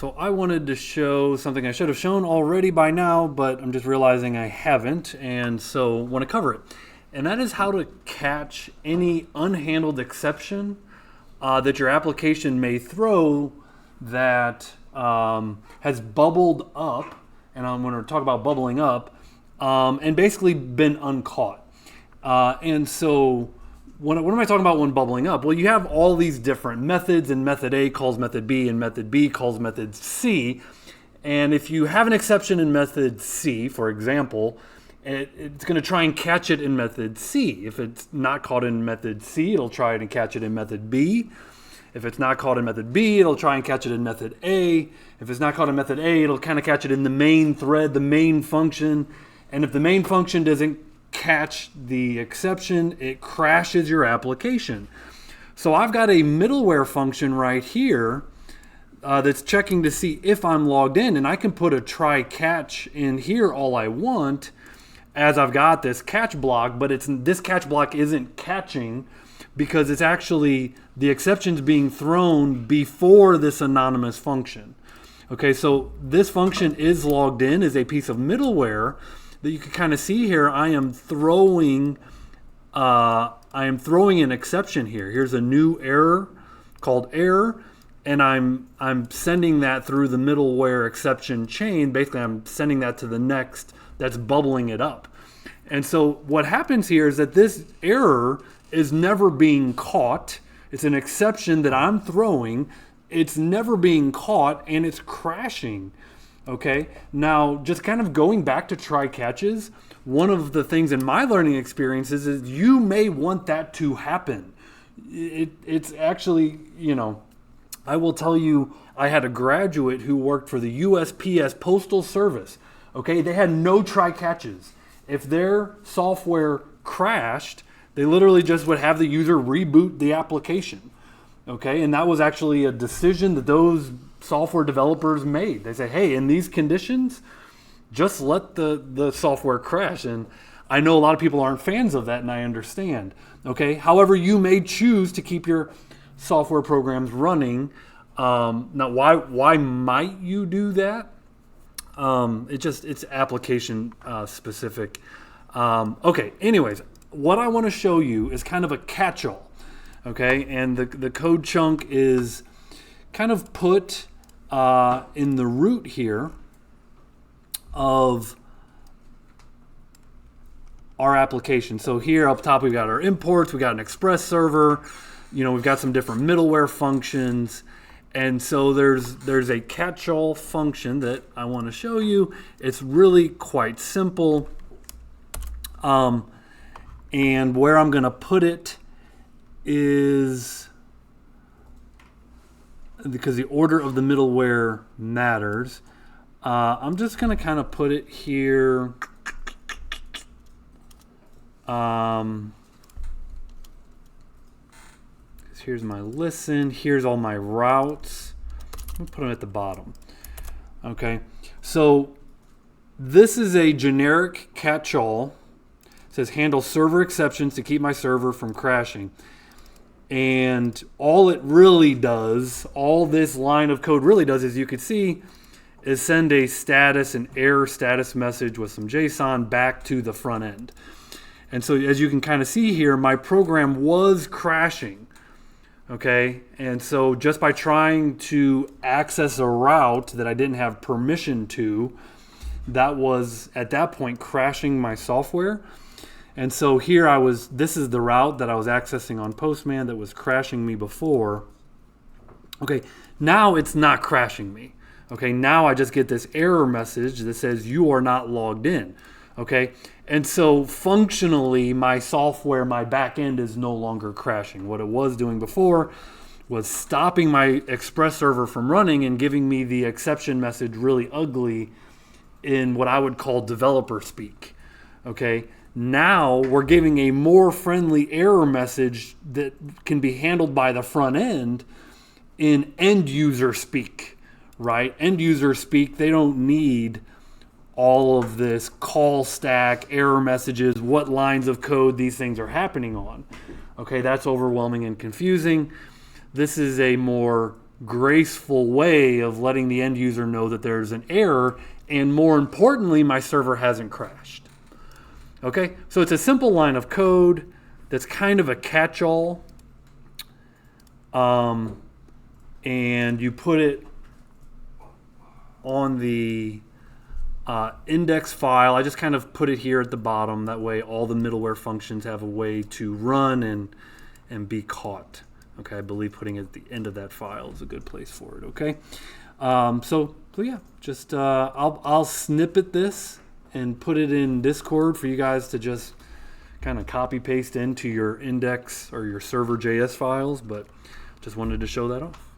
So I wanted to show something I should have shown already by now, but I'm just realizing I haven't, and so want to cover it. And that is how to catch any unhandled exception that your application may throw that has bubbled up, and I'm going to talk about bubbling up, and basically been uncaught. And so what am I talking about when bubbling up? Well, you have all these different methods, and method A calls method B, and method B calls method C. And if you have an exception in method C, for example, it's going to try and catch it in method C. If it's not caught in method C, it'll try and catch it in method B. If it's not caught in method B, it'll try and catch it in method A. If it's not caught in method A, it'll kind of catch it in the main thread, the main function. And if the main function doesn't catch the exception, it crashes your application. So I've got a middleware function right here that's checking to see if I'm logged in, and I can put a try catch in here all I want as I've got this catch block, but this catch block isn't catching because it's actually the exception's being thrown before this anonymous function. Okay, so this function is logged in as a piece of middleware that you can kind of see here. I am throwing an exception here. Here's a new error called error, and I'm sending that through the middleware exception chain. Basically, I'm sending that to the next that's bubbling it up. And so what happens here is that this error is never being caught. It's an exception that I'm throwing. It's never being caught, and it's crashing. Okay, now just kind of going back to try catches, one of the things in my learning experiences is you may want that to happen. It's actually, I will tell you, I had a graduate who worked for the USPS Postal Service. Okay, they had no try catches. If their software crashed, they literally just would have the user reboot the application. Okay, and that was actually a decision that those software developers made. They say, hey, in these conditions, just let the software crash. And I know a lot of people aren't fans of that, and I understand. Okay, however, you may choose to keep your software programs running. Now, why might you do that? It's application specific. Okay, anyways, what I want to show you is kind of a catch-all. Okay, and the code chunk is kind of put in the root here of our application. So here up top we've got our imports, we've got an Express server, we've got some different middleware functions, and so there's a catch-all function that I want to show you. It's really quite simple, and where I'm going to put it is, because the order of the middleware matters, I'm just going to kind of put it here. Here's my listen. Here's all my routes. I'll put them at the bottom. Okay, so this is a generic catch-all. It says handle server exceptions to keep my server from crashing. And all it really does, all this line of code really does, as you can see, is send a status, an error status message with some JSON back to the front end. And so as you can kind of see here, my program was crashing. Okay, and so just by trying to access a route that I didn't have permission to, that was at that point crashing my software. And so here this is the route that I was accessing on Postman that was crashing me before. Okay, now it's not crashing me. Okay, now I just get this error message that says you are not logged in. Okay, and so functionally my software, my back end is no longer crashing. What it was doing before was stopping my Express server from running and giving me the exception message really ugly in what I would call developer speak. Okay, now we're giving a more friendly error message that can be handled by the front end in end user speak, right? End user speak, they don't need all of this call stack, error messages, what lines of code these things are happening on. Okay, that's overwhelming and confusing. This is a more graceful way of letting the end user know that there's an error, and more importantly, my server hasn't crashed. Okay, so it's a simple line of code that's kind of a catch-all, and you put it on the index file. I just kind of put it here at the bottom. That way all the middleware functions have a way to run and be caught. Okay, I believe putting it at the end of that file is a good place for it. Okay, so yeah, just I'll snippet this and put it in Discord for you guys to just kind of copy paste into your index or your server.js files, but just wanted to show that off.